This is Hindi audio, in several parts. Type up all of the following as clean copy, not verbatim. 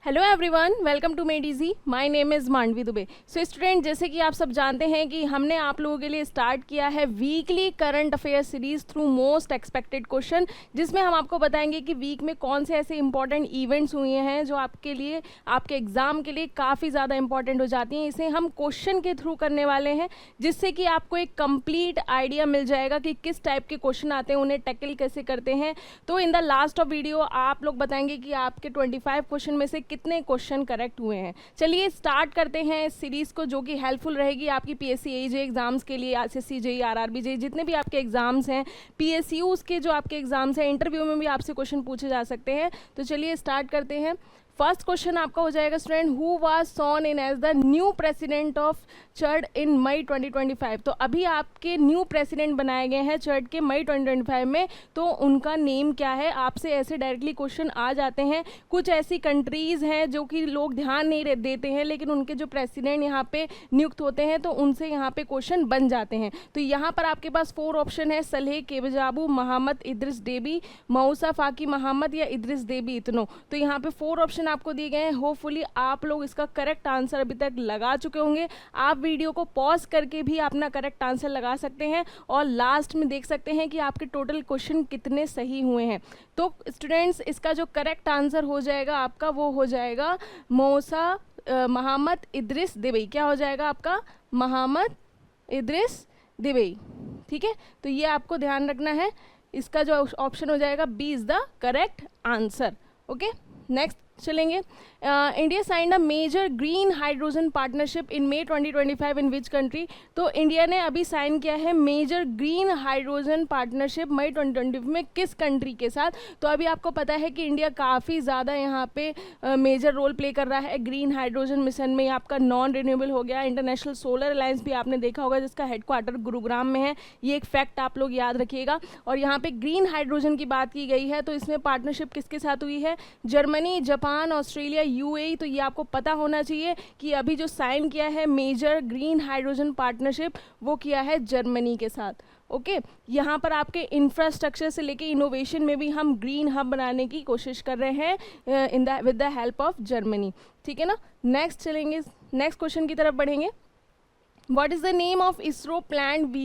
Hello everyone, welcome to Made Easy. My name is Mandavi Dubey. So student, जैसे कि आप सब जानते हैं कि हमने आप लोगों के लिए स्टार्ट किया है weekly current affair series through most expected question, जिसमें हम आपको बताएंगे कि वीक में कौन से ऐसे इंपॉर्टेंट इवेंट्स हुए हैं जो आपके लिए, आपके एग्जाम के लिए काफ़ी ज़्यादा इंपॉर्टेंट हो जाती हैं। इसे हम क्वेश्चन के थ्रू करने वाले हैं, जिससे कि आपको एक कंप्लीट आइडिया मिल जाएगा कि किस टाइप के क्वेश्चन आते हैं, उन्हें टैकल कैसे करते हैं। तो in the last of video आप लोग बताएंगे कि आपके 25 क्वेश्चन में से कितने क्वेश्चन करेक्ट हुए हैं। चलिए स्टार्ट करते हैं इस सीरीज को, जो कि हेल्पफुल रहेगी आपकी पीएससी एजे एग्जाम्स के लिए, एसएससी जेईई आरआरबी जेईई जितने भी आपके एग्जाम्स हैं, पीएसयूज के जो आपके एग्जाम्स हैं, इंटरव्यू में भी आपसे क्वेश्चन पूछे जा सकते हैं। तो चलिए स्टार्ट करते हैं। फर्स्ट क्वेश्चन आपका हो जाएगा student, who was sworn in as the new president of Chad in May 2025। तो अभी आपके न्यू प्रेसिडेंट बनाए गए हैं चर्ड के मई 2025 में, तो उनका नेम क्या है? आपसे ऐसे डायरेक्टली क्वेश्चन आ जाते हैं। कुछ ऐसी कंट्रीज़ हैं जो कि लोग ध्यान नहीं देते हैं, लेकिन उनके जो प्रेसिडेंट यहाँ पे नियुक्त होते हैं तो उनसे यहाँ पे क्वेश्चन बन जाते हैं। तो यहाँ पर आपके पास 4 ऑप्शन है, सलेह केबजाबू, मोहम्मद इद्रिस डेबी, मऊसा फाकी मोहम्मद या इद्रिस देबी इतनो। तो यहाँ पे 4 ऑप्शन आपको दिए गए हैं। होपफुली आप लोग इसका करेक्ट आंसर अभी तक लगा चुके होंगे। आप वीडियो को पॉज करके भी अपना करेक्ट आंसर लगा सकते हैं और लास्ट में देख सकते हैं कि आपके टोटल क्वेश्चन कितने सही हुए हैं। तो स्टूडेंट्स, इसका जो करेक्ट आंसर हो जाएगा आपका, वो हो जाएगा मौसा मोहम्मद इद्रिस देबई। क्या हो जाएगा आपका? मोहम्मद इद्रिस देबई। ठीक है, तो ये आपको ध्यान रखना है। इसका जो ऑप्शन हो जाएगा B is the correct answer. Okay, next चलेंगे। India signed a major green hydrogen partnership in May 2025 in which country. तो इंडिया ने अभी साइन किया है मेजर ग्रीन हाइड्रोजन पार्टनरशिप मई 2025 में किस कंट्री के साथ? तो अभी आपको पता है कि इंडिया काफ़ी ज़्यादा यहाँ पे मेजर रोल प्ले कर रहा है ग्रीन हाइड्रोजन मिशन में। आपका नॉन रिन्यूएबल हो गया। इंटरनेशनल सोलर अलायंस भी आपने देखा होगा, जिसका हेडक्वार्टर गुरुग्राम में है। ये एक फैक्ट आप लोग याद रखिएगा। और यहाँ पे ग्रीन हाइड्रोजन की बात की गई है, तो इसमें पार्टनरशिप किसके साथ हुई है? Germany, Japan, Australia, UAE. तो ये आपको पता होना चाहिए कि अभी जो साइन किया है मेजर ग्रीन हाइड्रोजन पार्टनरशिप, वो किया है जर्मनी के साथ। ओके, यहाँ पर आपके इंफ्रास्ट्रक्चर से लेके इनोवेशन में भी हम ग्रीन हब बनाने की कोशिश कर रहे हैं with the help of Germany. ठीक है ना। नेक्स्ट चलेंगे, नेक्स्ट क्वेश्चन की तरफ बढ़ेंगे। What is the name of ISRO planned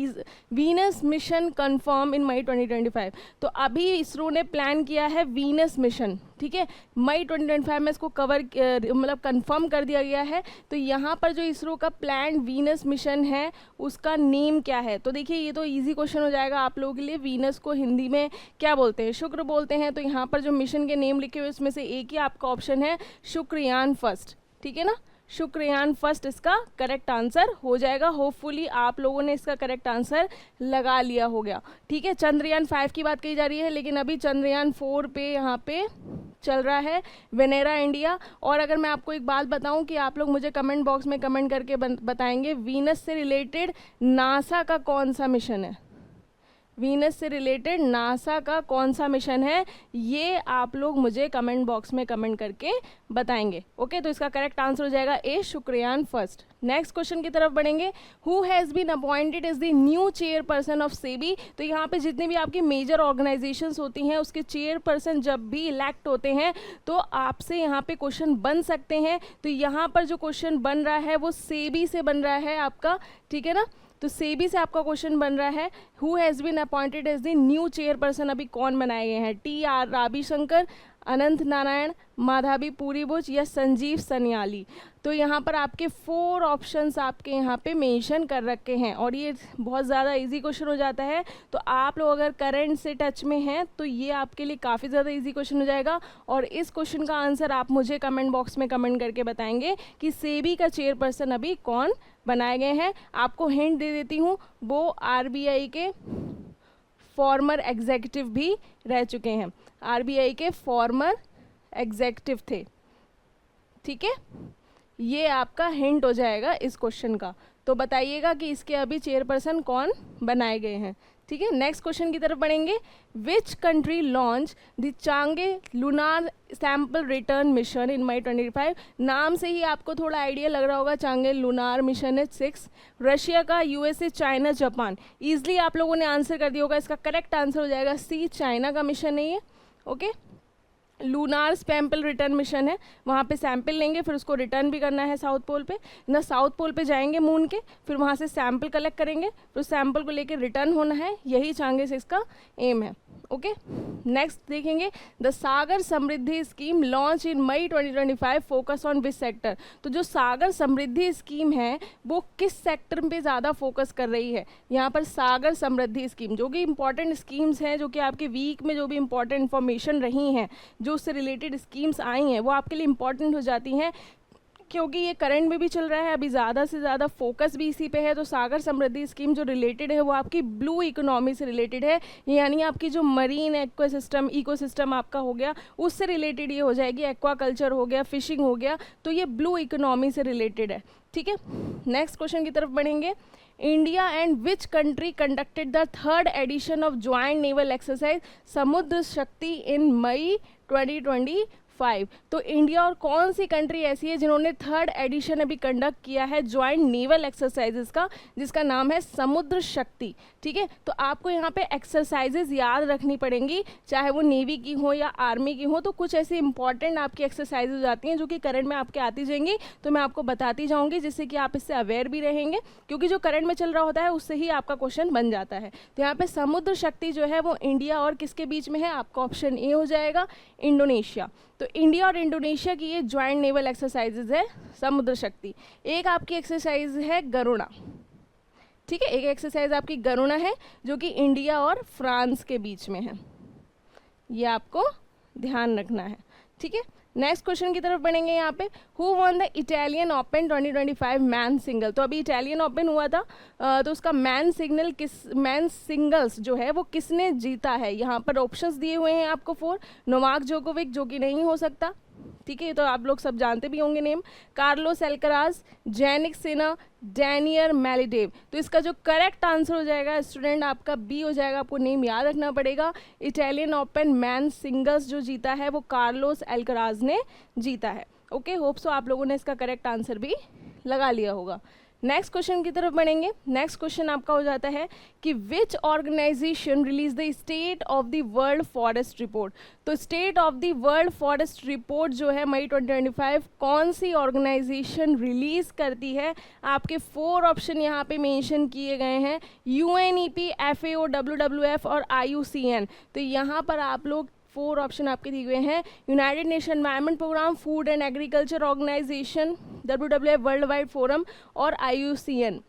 Venus mission confirm in मई 2025? तो अभी इसरो ने प्लान किया है वीनस मिशन। ठीक है, मई 2025 में इसको कवर मतलब कंफर्म कर दिया गया है। तो यहाँ पर जो इसरो का प्लान वीनस मिशन है, उसका नेम क्या है? तो देखिए, ये तो इजी क्वेश्चन हो जाएगा आप लोगों के लिए। वीनस को हिंदी में क्या बोलते हैं? शुक्र बोलते हैं। तो यहाँ पर जो मिशन के नेम लिखे हुए उसमें से एक ही आपका ऑप्शन है, शुक्रयान फर्स्ट। ठीक है ना, शुक्रयान फर्स्ट इसका करेक्ट आंसर हो जाएगा। होपफुली आप लोगों ने इसका करेक्ट आंसर लगा लिया हो गया। ठीक है, चंद्रयान 5 की बात की जा रही है, लेकिन अभी चंद्रयान 4 पे यहाँ पे चल रहा है वेनेरा इंडिया। और अगर मैं आपको एक बात बताऊं कि आप लोग मुझे कमेंट बॉक्स में कमेंट करके बताएंगे, वीनस से रिलेटेड नासा का कौन सा मिशन है? वीनस से रिलेटेड नासा का कौन सा मिशन है, ये आप लोग मुझे कमेंट बॉक्स में कमेंट करके बताएंगे। ओके, तो इसका करेक्ट आंसर हो जाएगा A, Shukrayaan first. Next question की तरफ बढ़ेंगे। Who has been appointed as the new chairperson of SEBI. तो यहाँ पे जितनी भी आपकी मेजर ऑर्गेनाइजेशंस होती हैं, उसके चेयरपर्सन जब भी इलेक्ट होते हैं तो आपसे यहाँ पे क्वेश्चन बन सकते हैं। तो यहाँ पर जो क्वेश्चन बन रहा है वो सेबी से बन रहा है आपका। ठीक है ना, तो सेबी से आपका क्वेश्चन बन रहा है, who has been appointed as the new chairperson. अभी कौन बनाए गए हैं? टी.आर. रविशंकर, अनंत नारायण, माधवी पूरीबुच या संजीव सन्याली। तो यहाँ पर आपके 4 ऑप्शंस आपके यहाँ पे मेंशन कर रखे हैं, और ये बहुत ज़्यादा इजी क्वेश्चन हो जाता है। तो आप लोग अगर करंट से टच में हैं तो ये आपके लिए काफ़ी ज़्यादा इजी क्वेश्चन हो जाएगा। और इस क्वेश्चन का आंसर आप मुझे कमेंट बॉक्स में कमेंट करके बताएंगे कि सेबी का चेयरपर्सन अभी कौन बनाए गए हैं। आपको हिंट दे देती हूँ, वो आरबीआई के फॉर्मर एग्जीक्यूटिव भी रह चुके हैं। आरबीआई के फॉर्मर एग्जीक्यूटिव थे। ठीक है, ये आपका हिंट हो जाएगा इस क्वेश्चन का। तो बताइएगा कि इसके अभी चेयरपर्सन कौन बनाए गए हैं। ठीक है, नेक्स्ट क्वेश्चन की तरफ बढ़ेंगे। Which country launch the Chang'e lunar sample return mission in May 2025। नाम से ही आपको थोड़ा आइडिया लग रहा होगा, चांगे लूनार मिशन है 6। रशिया का, यूएसए, चाइना, जापान। ईजिली आप लोगों ने आंसर कर दिया होगा। इसका करेक्ट आंसर हो जाएगा सी, चाइना का मिशन है ये। Okay, lunar sample return mission है, वहाँ पे सैंपल लेंगे, फिर उसको रिटर्न भी करना है साउथ पोल पे ना, साउथ पोल पे जाएंगे मून के, फिर वहाँ से सैंपल कलेक्ट करेंगे, फिर उस सैंपल को लेकर रिटर्न होना है, यही चांगे से इसका एम है। ओके, नेक्स्ट देखेंगे the Sagar Samriddhi scheme launch in May 2025 focus on which sector. तो जो सागर समृद्धि स्कीम है वो किस सेक्टर पे ज़्यादा फोकस कर रही है, यहाँ पर सागर समृद्धि स्कीम, जो कि इंपॉर्टेंट स्कीम्स हैं, जो कि आपके वीक में जो भी इंपॉर्टेंट इन्फॉर्मेशन रही हैं, जो उससे रिलेटेड स्कीम्स आई हैं, वो आपके लिए इंपॉर्टेंट हो जाती हैं, क्योंकि ये करंट में भी चल रहा है, अभी ज़्यादा से ज़्यादा फोकस भी इसी पे है। तो सागर समृद्धि स्कीम जो रिलेटेड है वो आपकी ब्लू इकोनॉमी से रिलेटेड है, यानी आपकी जो मरीन इकोसिस्टम आपका हो गया, उससे रिलेटेड ये हो जाएगी, एक्वाकल्चर हो गया, फिशिंग हो गया, तो ये ब्लू इकोनॉमी से रिलेटेड है। ठीक है, नेक्स्ट क्वेश्चन की तरफ बढ़ेंगे। India and which country conducted the 3rd edition of joint naval exercise Samudra Shakti in May 2025। तो इंडिया और कौन सी कंट्री ऐसी है जिन्होंने 3rd एडिशन अभी कंडक्ट किया है ज्वाइंट नेवल एक्सरसाइजेज का, जिसका नाम है समुद्र शक्ति। ठीक है, तो आपको यहाँ पे एक्सरसाइजेज याद रखनी पड़ेंगी, चाहे वो नेवी की हो या आर्मी की हो, तो कुछ ऐसी इंपॉर्टेंट आपकी एक्सरसाइजेज हो जाती हैं जो कि करंट में आपके आती जाएंगी, तो मैं आपको बताती जाऊँगी, जिससे कि आप इससे अवेयर भी रहेंगे, क्योंकि जो करंट में चल रहा होता है उससे ही आपका क्वेश्चन बन जाता है। तो यहाँ पे समुद्र शक्ति जो है वो इंडिया और किसके बीच में है, आपका ऑप्शन ए हो जाएगा, इंडोनेशिया। तो इंडिया और इंडोनेशिया की ये ज्वाइंट नेवल एक्सरसाइजेज है समुद्र शक्ति। एक आपकी एक्सरसाइज है गरुड़ा, ठीक है, एक एक्सरसाइज आपकी गरुड़ा है जो कि इंडिया और फ्रांस के बीच में है, ये आपको ध्यान रखना है। ठीक है, नेक्स्ट क्वेश्चन की तरफ बढ़ेंगे। यहाँ पे who won the Italian open 2025 man single. तो अभी इटालियन ओपन हुआ था, तो उसका मैन सिंगल्स जो है वो किसने जीता है। यहाँ पर ऑप्शंस दिए हुए हैं आपको 4। नोवाक जोकोविक, जो कि नहीं हो सकता, ठीक है, ये तो आप लोग सब जानते भी होंगे नेम। कार्लोस एल्कराज, जैनिक सिना, डैनियल मेडवेडेव। तो इसका जो करेक्ट आंसर हो जाएगा स्टूडेंट आपका बी हो जाएगा, आपको नेम याद रखना पड़ेगा। इटालियन ओपन मैन सिंगल्स जो जीता है वो कार्लोस एल्कराज ने जीता है। ओके, होप सो आप लोगों ने इसका करेक्ट आंसर भी लगा लिया होगा। नेक्स्ट क्वेश्चन की तरफ बढ़ेंगे। नेक्स्ट क्वेश्चन आपका हो जाता है कि which organisation release the state of the world forest report. तो state of the world forest report जो है मई 2025 कौन सी ऑर्गेनाइजेशन रिलीज करती है। आपके 4 ऑप्शन यहाँ पे मेंशन किए गए हैं, UNEP, FAO, WWF और IUCN। तो यहाँ पर आप लोग 4 ऑप्शन आपके दिए हुए हैं, United Nation Environment Programme, Food and Agriculture Organisation, WWF World Wide Forum और IUCN।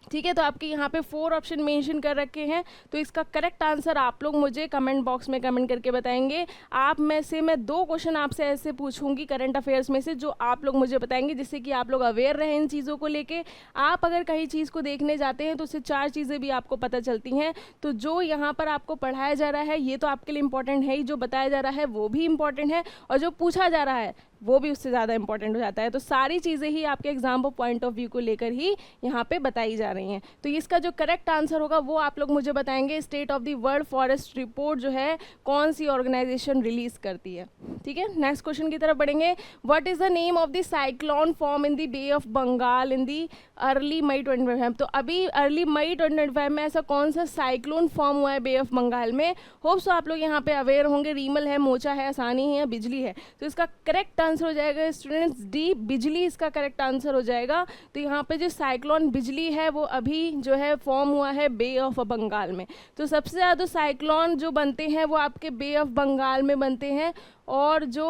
ठीक है, तो आपके यहाँ पे 4 ऑप्शन मेंशन कर रखे हैं। तो इसका करेक्ट आंसर आप लोग मुझे कमेंट बॉक्स में कमेंट करके बताएंगे। आप में से मैं 2 क्वेश्चन आपसे ऐसे पूछूंगी करंट अफेयर्स में से, जो आप लोग मुझे बताएंगे, जिससे कि आप लोग अवेयर रहें इन चीज़ों को लेके। आप अगर कहीं चीज़ को देखने जाते हैं तो उससे 4 चीज़ें भी आपको पता चलती हैं। तो जो यहाँ पर आपको पढ़ाया जा रहा है ये तो आपके लिए इंपॉर्टेंट है ही, जो बताया जा रहा है वो भी इंपॉर्टेंट है, और जो पूछा जा रहा है वो भी उससे ज़्यादा इंपॉर्टेंट हो जाता है। तो सारी चीज़ें ही आपके एग्जाम पॉइंट ऑफ व्यू को लेकर ही यहाँ पे बताई जा रही हैं। तो इसका जो करेक्ट आंसर होगा वो आप लोग मुझे बताएंगे, state of the world forest report जो है कौन सी ऑर्गेनाइजेशन रिलीज करती है। ठीक है, नेक्स्ट क्वेश्चन की तरफ बढ़ेंगे। What is the name of the cyclone form in the Bay of Bengal in the early May 2025। तो अभी अर्ली मई 2025 में ऐसा कौन सा साइक्लोन फॉर्म हुआ है बे ऑफ बंगाल में। होप सो आप लोग यहाँ पे अवेयर होंगे। रीमल है, मोचा है, आसानी है या बिजली है। तो इसका करेक्ट आंसर हो जाएगा स्टूडेंट्स डी, बिजली इसका करेक्ट आंसर हो जाएगा। तो यहाँ पे जो साइक्लोन बिजली है वो अभी जो है फॉर्म हुआ है बे ऑफ बंगाल में। तो सबसे ज़्यादा साइक्लोन जो बनते हैं वो आपके बे ऑफ बंगाल में बनते हैं, और जो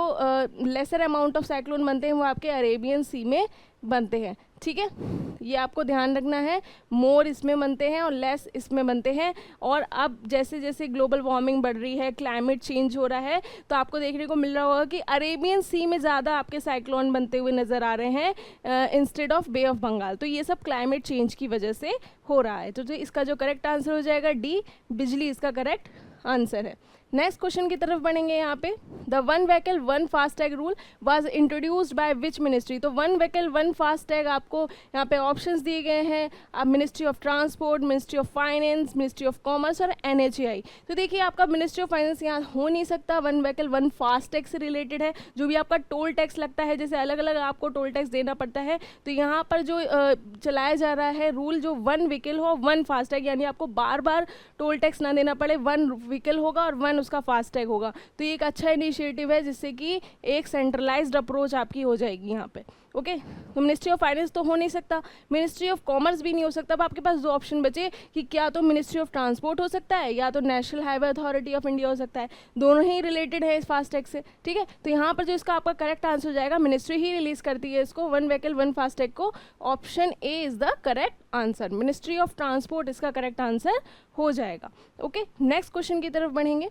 लेसर अमाउंट ऑफ साइक्लोन बनते हैं वो आपके अरेबियन सी में बनते हैं। ठीक है, ये आपको ध्यान रखना है, मोर इसमें बनते हैं और लेस इसमें बनते हैं। और अब जैसे जैसे ग्लोबल वार्मिंग बढ़ रही है, क्लाइमेट चेंज हो रहा है, तो आपको देखने को मिल रहा होगा कि अरेबियन सी में ज़्यादा आपके साइक्लोन बनते हुए नज़र आ रहे हैं instead of Bay of Bengal. तो ये सब क्लाइमेट चेंज की वजह से हो रहा है। तो इसका जो करेक्ट आंसर हो जाएगा डी, बिजली इसका करेक्ट आंसर है। नेक्स्ट क्वेश्चन की तरफ बढ़ेंगे। यहाँ पे the 1 vehicle 1 FASTag rule was introduced by which ministry. तो 1 व्हीकल 1 फास्टैग आपको यहाँ पे ऑप्शंस दिए गए हैं, आप ministry of transport, ministry of finance, ministry of commerce और NHAI। तो देखिए आपका मिनिस्ट्री ऑफ फाइनेंस यहाँ हो नहीं सकता, 1 व्हीकल 1 फास्टैग से रिलेटेड है। जो भी आपका टोल टैक्स लगता है, जैसे अलग अलग आपको टोल टैक्स देना पड़ता है, तो यहाँ पर जो चलाया जा रहा है रूल, जो 1 व्हीकल हो 1 फास्टैग, यानी आपको बार बार टोल टैक्स ना देना पड़े, 1 व्हीकल होगा और 1 उसका फास्टैग होगा। तो ये एक अच्छा इनिशिएटिव है जिससे कि एक सेंट्रलाइज्ड अप्रोच आपकी हो जाएगी यहाँ पे। ओके, तो मिनिस्ट्री ऑफ फाइनेंस तो हो नहीं सकता, मिनिस्ट्री ऑफ कॉमर्स भी नहीं हो सकता। अब आपके पास दो ऑप्शन बचे कि क्या तो मिनिस्ट्री ऑफ ट्रांसपोर्ट हो सकता है या तो national highway authority of India हो सकता है, दोनों ही रिलेटेड है इस फास्टैग से। ठीक है, तो यहाँ पर जो इसका आपका करेक्ट आंसर हो जाएगा, मिनिस्ट्री ही रिलीज करती है इसको, वन व्हीकल वन फास्टैग को, option A is the correct answer, ministry of transport इसका करेक्ट आंसर हो जाएगा। ओके, नेक्स्ट क्वेश्चन की तरफ बढ़ेंगे।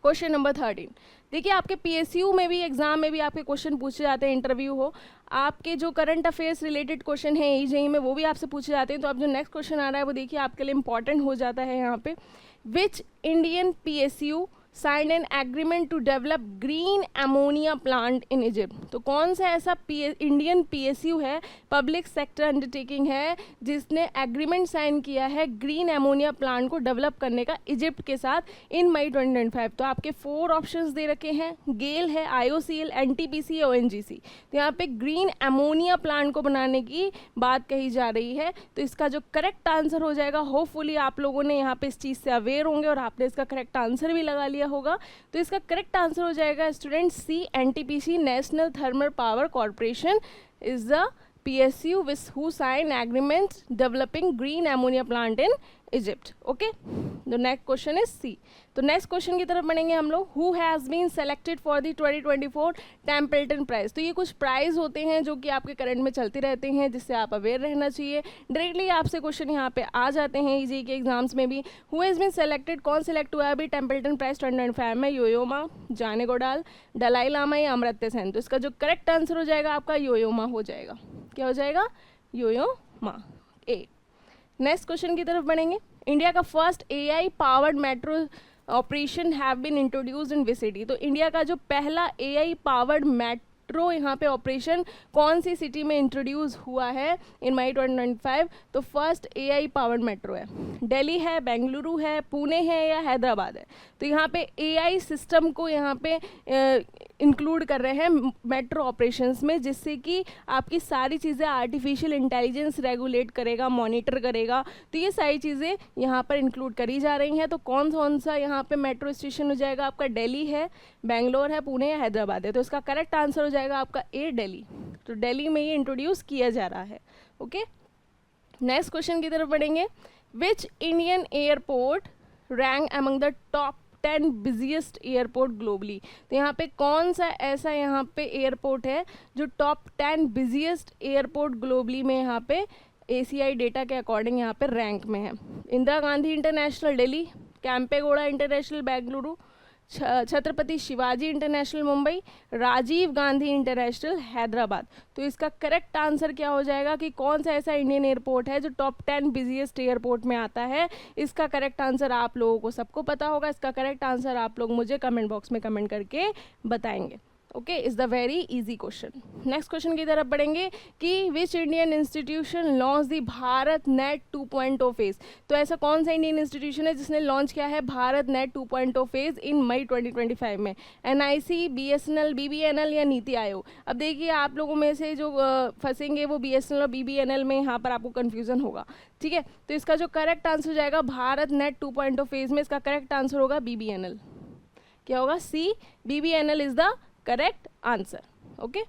क्वेश्चन नंबर 13, देखिए आपके पीएसयू में भी एग्जाम में भी आपके क्वेश्चन पूछे जाते हैं, इंटरव्यू हो, आपके जो करंट अफेयर्स रिलेटेड क्वेश्चन है ईजेई में वो भी आपसे पूछे जाते हैं। तो अब जो नेक्स्ट क्वेश्चन आ रहा है वो देखिए आपके लिए इंपॉर्टेंट हो जाता है यहाँ पे, which Indian PSU signed an agreement to develop green ammonia plant in Egypt. तो कौन सा ऐसा इंडियन पीएसयू है, पब्लिक सेक्टर अंडरटेकिंग है, जिसने एग्रीमेंट साइन किया है ग्रीन अमोनिया प्लांट को डेवलप करने का इजिप्ट के साथ इन मई 2025। तो आपके 4 ऑप्शंस दे रखे हैं, गेल है, आईओसीएल, एनटीपीसी, ओएनजीसी। तो यहाँ पे ग्रीन अमोनिया प्लांट को बनाने की बात कही जा रही है। तो इसका जो करेक्ट आंसर हो जाएगा, होपफुली आप लोगों ने यहाँ पे इस चीज़ से अवेयर होंगे और आपने इसका करेक्ट आंसर भी लगा लिया होगा। तो इसका करेक्ट आंसर हो जाएगा student C, NTPC, national thermal power corporation is the PSU with who sign agreements developing green ammonia plant in Egypt. Okay, the next question is C. तो नेक्स्ट क्वेश्चन की तरफ बढ़ेंगे हम लोग, who has been selected for the 2024 Templeton prize. तो ये कुछ प्राइज होते हैं जो कि आपके करंट में चलते रहते हैं, जिससे आप अवेयर रहना चाहिए। डायरेक्टली आपसे क्वेश्चन यहाँ पे आ जाते हैं ईजी के एग्जाम्स में भी। हु हैज़ बीन सेलेक्टेड, कौन सेलेक्ट हुआ है अभी टेम्पल्टन प्राइज 2025 में, योयोमा, जाने गोडाल, दलाई लामा या अमर्त्य सेन। तो इसका जो करेक्ट आंसर हो जाएगा आपका योयोमा हो जाएगा। क्या हो जाएगा? योयोमा, ए। नेक्स्ट क्वेश्चन की तरफ बढ़ेंगे, इंडिया का first AI powered metro operation have been introduced in which city. तो इंडिया का जो पहला AI पावर्ड मेट्रो यहाँ पे ऑपरेशन कौन सी सिटी में इंट्रोड्यूस हुआ है इन मई 2025। तो फर्स्ट AI पावर्ड मेट्रो है, दिल्ली है, बेंगलुरु है, पुणे है या हैदराबाद है। तो यहाँ पे AI सिस्टम को यहाँ पे इंक्लूड कर रहे हैं मेट्रो ऑपरेशंस में, जिससे कि आपकी सारी चीज़ें आर्टिफिशियल इंटेलिजेंस रेगुलेट करेगा, मॉनिटर करेगा। तो ये सारी चीज़ें यहाँ पर इंक्लूड करी जा रही हैं। तो कौन सा यहाँ पे मेट्रो स्टेशन हो जाएगा आपका, दिल्ली है, बेंगलोर है, पुणे या हैदराबाद है। तो इसका करेक्ट आंसर हो जाएगा आपका ए, दिल्ली। तो दिल्ली में ये इंट्रोड्यूस किया जा रहा है। ओके, नेक्स्ट क्वेश्चन की तरफ बढ़ेंगे, which Indian airport rank among the top 10 busiest airport globally. तो यहाँ पे कौन सा ऐसा यहाँ पे एयरपोर्ट है जो टॉप 10 बिजिएस्ट एयरपोर्ट ग्लोबली में यहाँ पे ACI डेटा के अकॉर्डिंग यहाँ पे रैंक में है। Indira Gandhi international Delhi, Kempegowda international Bengaluru, Chhatrapati Shivaji international Mumbai, Rajiv Gandhi international Hyderabad. तो इसका करेक्ट आंसर क्या हो जाएगा कि कौन सा ऐसा इंडियन एयरपोर्ट है जो टॉप 10 बिजिएस्ट एयरपोर्ट में आता है। इसका करेक्ट आंसर आप लोगों को सबको पता होगा। इसका करेक्ट आंसर आप लोग मुझे कमेंट बॉक्स में कमेंट करके बताएंगे। Okay, is the very easy question. Next question की तरफ बढ़ेंगे कि which Indian institution launch the Bharat net 2.0 phase. तो ऐसा कौन सा इंडियन इंस्टीट्यूशन है जिसने लॉन्च किया है Bharat net 2.0 phase in May 2025 में, NIC, BSNL, BBNL या नीति आयोग। अब देखिए आप लोगों में से जो फंसेंगे वो BSNL और BBNL में यहाँ पर आपको कन्फ्यूजन होगा। ठीक है, तो इसका जो करेक्ट आंसर हो जाएगा भारत नेट 2.0 फेज में, इसका करेक्ट आंसर होगा BBNL। क्या होगा? C, BBNL is the correct answer. Okay,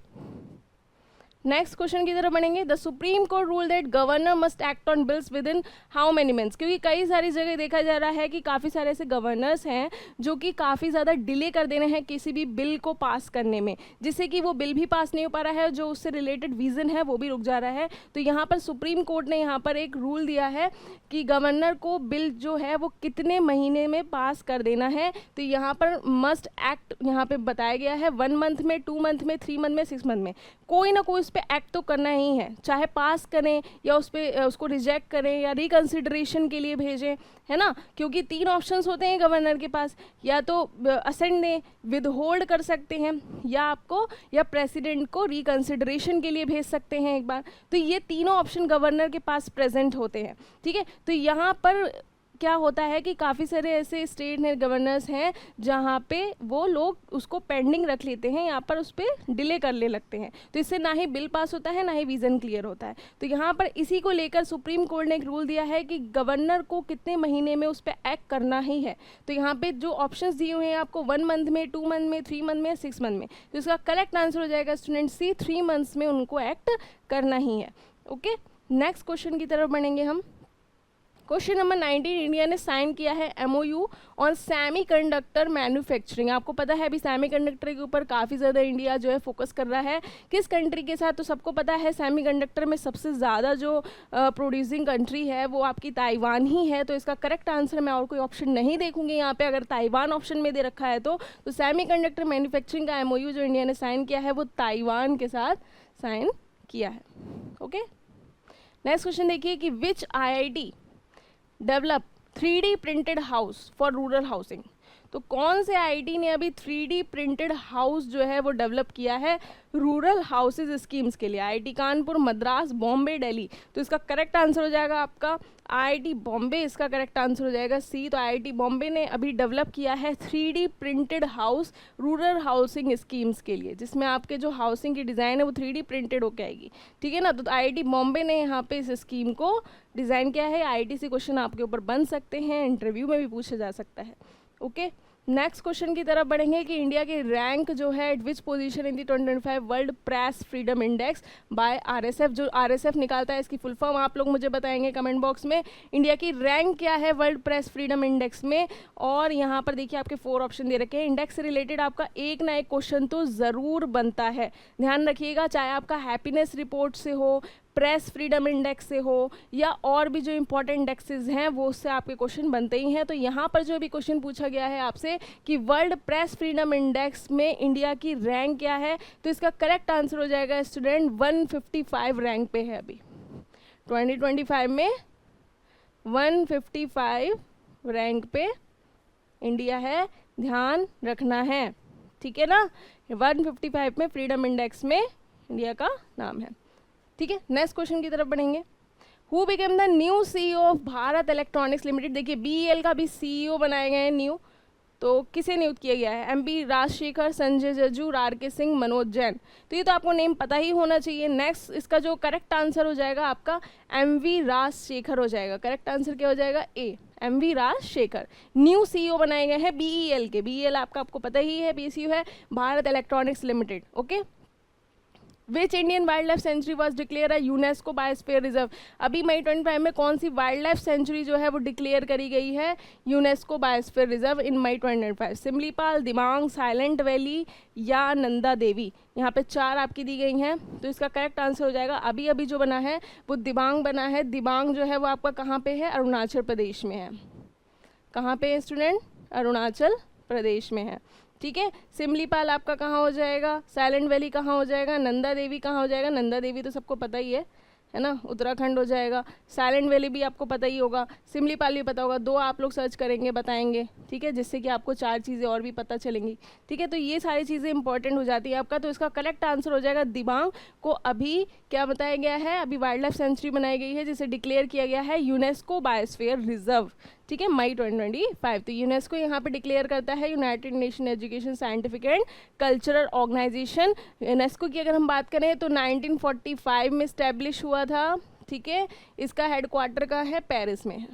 next question की तरफ बढ़ेंगे, the supreme court rule that governor must act on bills with in how many months. क्योंकि कई सारी जगह देखा जा रहा है कि काफ़ी सारे ऐसे गवर्नर्स हैं जो कि काफ़ी ज़्यादा डिले कर दे रहे हैं किसी भी बिल को पास करने में, जिससे कि वो बिल भी पास नहीं हो पा रहा है, जो उससे रिलेटेड विजन है वो भी रुक जा रहा है। तो यहाँ पर सुप्रीम कोर्ट ने यहाँ पर एक रूल दिया है कि गवर्नर को बिल जो है वो कितने महीने में पास कर देना है। तो यहाँ पर मस्ट एक्ट यहाँ पे बताया गया है 1 मंथ में, 2 मंथ में, 3 मंथ में, 6 मंथ में, कोई ना कोई उस पर एक्ट तो करना ही है, चाहे पास करें या उस पर उसको रिजेक्ट करें या रिकंसिडरेशन के लिए भेजें, है ना। क्योंकि 3 ऑप्शंस होते हैं गवर्नर के पास, या तो असेंट दें, विद होल्ड कर सकते हैं, या आपको या प्रेसिडेंट को रिकंसिडरेशन के लिए भेज सकते हैं एक बार। तो ये तीनों ऑप्शन गवर्नर के पास प्रेजेंट होते हैं। ठीक है, तो यहाँ पर क्या होता है कि काफ़ी सारे ऐसे स्टेट गवर्नर्स हैं जहाँ पे वो लोग उसको पेंडिंग रख लेते हैं, यहाँ पर उस पर डिले करने लगते हैं, तो इससे ना ही बिल पास होता है ना ही विजन क्लियर होता है। तो यहाँ पर इसी को लेकर सुप्रीम कोर्ट ने एक रूल दिया है कि गवर्नर को कितने महीने में उस पर एक्ट करना ही है। तो यहाँ पे जो ऑप्शंस दिए हुए हैं आपको 1 मंथ में, 2 मंथ में, 3 मंथ में, 6 मंथ में, तो इसका करेक्ट आंसर हो जाएगा स्टूडेंट सी, 3 मंथ्स में उनको एक्ट करना ही है। ओके, नेक्स्ट क्वेश्चन की तरफ बढ़ेंगे हम। क्वेश्चन नंबर 19, इंडिया ने साइन किया है MOU ऑन सेमीकंडक्टर मैन्युफैक्चरिंग। आपको पता है अभी सेमीकंडक्टर के ऊपर काफ़ी ज़्यादा इंडिया जो है फोकस कर रहा है। किस कंट्री के साथ? तो सबको पता है सेमीकंडक्टर में सबसे ज़्यादा जो प्रोड्यूसिंग कंट्री है वो आपकी ताइवान ही है। तो इसका करेक्ट आंसर मैं और कोई ऑप्शन नहीं देखूंगी यहाँ पे, अगर ताइवान ऑप्शन में दे रखा है तो सेमीकंडक्टर मैन्युफैक्चरिंग का MOU जो इंडिया ने साइन किया है वो ताइवान के साथ साइन किया है। ओके, नेक्स्ट क्वेश्चन देखिए कि विच IIT develop 3D printed house for rural housing. तो कौन से IIT ने अभी 3D प्रिंटेड हाउस जो है वो डेवलप किया है रूरल हाउसेज स्कीम्स के लिए? IIT कानपुर, मद्रास, बॉम्बे, दिल्ली। तो इसका करेक्ट आंसर हो जाएगा आपका IIT बॉम्बे, इसका करेक्ट आंसर हो जाएगा सी। तो IIT बॉम्बे ने अभी डेवलप किया है 3D printed house rural housing schemes के लिए, जिसमें आपके जो हाउसिंग की डिज़ाइन है वो 3D प्रिंटेड होकर आएगी, ठीक है ना। तो IIT बॉम्बे ने यहाँ पे इस स्कीम को डिज़ाइन किया है। IIT से क्वेश्चन आपके ऊपर बन सकते हैं, इंटरव्यू में भी पूछा जा सकता है। ओके, नेक्स्ट क्वेश्चन की तरफ बढ़ेंगे कि इंडिया की रैंक जो है eight which position in the 2025 world press freedom index bye RSF। जो RSF निकालता है इसकी फुल फॉर्म आप लोग मुझे बताएंगे कमेंट बॉक्स में। इंडिया की रैंक क्या है वर्ल्ड प्रेस फ्रीडम इंडेक्स में? और यहाँ पर देखिए आपके 4 ऑप्शन दे रखे हैं। इंडेक्स से रिलेटेड आपका एक ना एक क्वेश्चन तो ज़रूर बनता है, ध्यान रखिएगा, चाहे आपका हैप्पीनेस रिपोर्ट से हो, प्रेस फ्रीडम इंडेक्स से हो, या और भी जो इंपॉर्टेंट इंडेक्सेस हैं वो उससे आपके क्वेश्चन बनते ही हैं। तो यहाँ पर जो भी क्वेश्चन पूछा गया है आपसे कि वर्ल्ड प्रेस फ्रीडम इंडेक्स में इंडिया की रैंक क्या है, तो इसका करेक्ट आंसर हो जाएगा स्टूडेंट 155 रैंक पे है अभी 2025 में। 155 रैंक पे इंडिया है, ध्यान रखना है, ठीक है ना। 155 में फ्रीडम इंडेक्स में इंडिया का नाम है, ठीक है। नेक्स्ट क्वेश्चन की तरफ बढ़ेंगे। Who became the new CEO of Bharat electronics limited? देखिए BEL का भी CEO बनाए गए हैं न्यू, तो किसे नियुक्त किया गया है? MP Rajshekhar, Sanjay जजू, RK Singh, Manoj Jain. तो ये तो आपको नेम पता ही होना चाहिए। नेक्स्ट इसका जो करेक्ट आंसर हो जाएगा आपका MV राजशेखर हो जाएगा। करेक्ट आंसर क्या हो जाएगा? A, MV Rajashekhar new CEO बनाए गए हैं BEL के। BEL आपको पता ही है, PSU है Bharat electronics limited. Okay, which Indian wild life sanctuary was declare a UNESCO biosphere reserve? अभी मई 25 में कौन सी वाइल्ड लाइफ सेंचुरी जो है वो डिक्लेयर करी गई है UNESCO biosphere reserve in May 25? Similipal, Dibang, silent valley या नंदा देवी? यहाँ पे 4 आपकी दी गई हैं, तो इसका करेक्ट आंसर हो जाएगा अभी अभी जो बना है वो दिबांग बना है। दिबांग जो है वो आपका कहाँ पे है? अरुणाचल प्रदेश में है। कहाँ पे है स्टूडेंट? अरुणाचल प्रदेश में है, ठीक है। सिमलीपाल आपका कहाँ हो जाएगा? साइलेंट वैली कहाँ हो जाएगा? नंदा देवी कहाँ हो जाएगा? नंदा देवी तो सबको पता ही है ना, उत्तराखंड हो जाएगा। साइलेंट वैली भी आपको पता ही होगा, सिमलीपाल भी पता होगा। 2 आप लोग सर्च करेंगे बताएंगे, ठीक है, जिससे कि आपको 4 चीज़ें और भी पता चलेंगी, ठीक है। तो ये सारी चीज़ें इंपॉर्टेंट हो जाती है आपका। तो इसका करेक्ट आंसर हो जाएगा दिबांग को अभी क्या बताया गया है? अभी वाइल्ड लाइफ सेंचुरी बनाई गई है जिसे डिक्लेयर किया गया है यूनेस्को बायोस्फीयर रिजर्व, ठीक है, मई 2025। तो यूनेस्को यहाँ पे डिक्लेयर करता है United Nation Education Scientific and Cultural Organization. UNESCO की अगर हम बात करें तो 1945 में स्टैब्लिश हुआ था, ठीक है। इसका हेडक्वार्टर कहाँ है? पेरिस में है।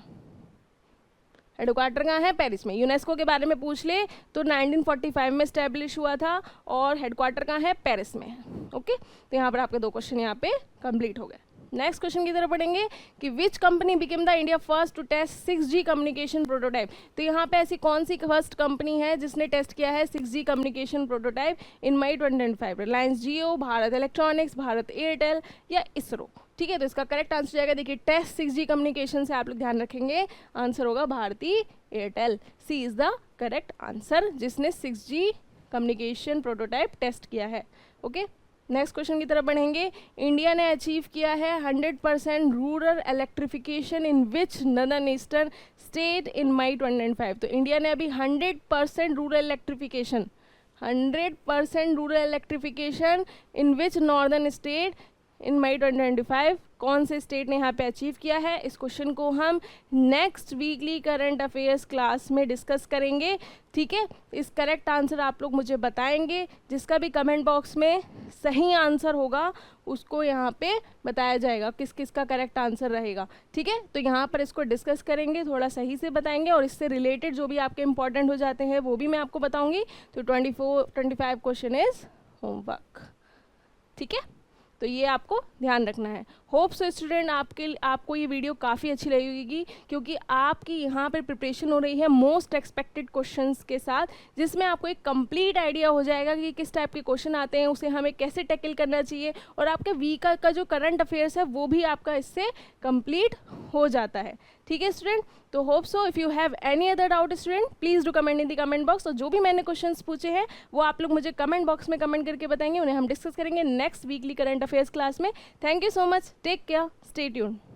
हेडक्वार्टर कहाँ है? पेरिस में। यूनेस्को के बारे में पूछ ले तो 1945 में स्टैब्लिश हुआ था और हेडक्वार्टर कहाँ है? पेरिस में है। ओके, तो यहाँ पर आपके 2 क्वेश्चन यहाँ पे कंप्लीट हो गए। नेक्स्ट क्वेश्चन की तरफ पढ़ेंगे कि which company became the India first to test 6G communication prototype? तो यहाँ पे ऐसी कौन सी फर्स्ट कंपनी है जिसने टेस्ट किया है 6G कम्युनिकेशन प्रोटोटाइप इन मई 2025? रिलायंस जियो, भारत इलेक्ट्रॉनिक्स, भारत एयरटेल या इसरो? ठीक है, तो इसका करेक्ट आंसर जाएगा, देखिए टेस्ट 6G कम्युनिकेशन से आप लोग ध्यान रखेंगे, आंसर होगा Bharti Airtel. C is the correct answer, जिसने 6G कम्युनिकेशन प्रोटोटाइप टेस्ट किया है। ओके, नेक्स्ट क्वेश्चन की तरफ बढ़ेंगे। इंडिया ने अचीव किया है 100% rural electrification in which northern eastern state in May 2025? तो इंडिया ने अभी 100% rural electrification, 100% rural electrification in which northern state in May 2025 कौन से स्टेट ने यहाँ पे अचीव किया है। इस क्वेश्चन को हम next weekly current affairs class में डिस्कस करेंगे, ठीक है। इस करेक्ट आंसर आप लोग मुझे बताएंगे, जिसका भी कमेंट बॉक्स में सही आंसर होगा उसको यहाँ पे बताया जाएगा किस किस का करेक्ट आंसर रहेगा, ठीक है। तो यहाँ पर इसको डिस्कस करेंगे, थोड़ा सही से बताएंगे और इससे रिलेटेड जो भी आपके इंपॉर्टेंट हो जाते हैं वो भी मैं आपको बताऊंगी। तो 25 क्वेश्चन इज होमवर्क, ठीक है। तो ये आपको ध्यान रखना है। होप सो स्टूडेंट आपको ये वीडियो काफ़ी अच्छी लगेगी, क्योंकि आपकी यहाँ पर प्रिपरेशन हो रही है मोस्ट एक्सपेक्टेड क्वेश्चंस के साथ, जिसमें आपको एक कंप्लीट आइडिया हो जाएगा कि किस टाइप के क्वेश्चन आते हैं, उसे हमें कैसे टैकल करना चाहिए, और आपके वीक का जो करंट अफेयर्स है वो भी आपका इससे कंप्लीट हो जाता है, ठीक है स्टूडेंट। तो hope so if you have any other doubt student please do comment in the comment box. और जो भी मैंने क्वेश्चंस पूछे हैं वो आप लोग मुझे कमेंट बॉक्स में कमेंट करके बताएंगे, उन्हें हम डिस्कस करेंगे next weekly current affairs class में। Thank you so much, take care, stay tuned.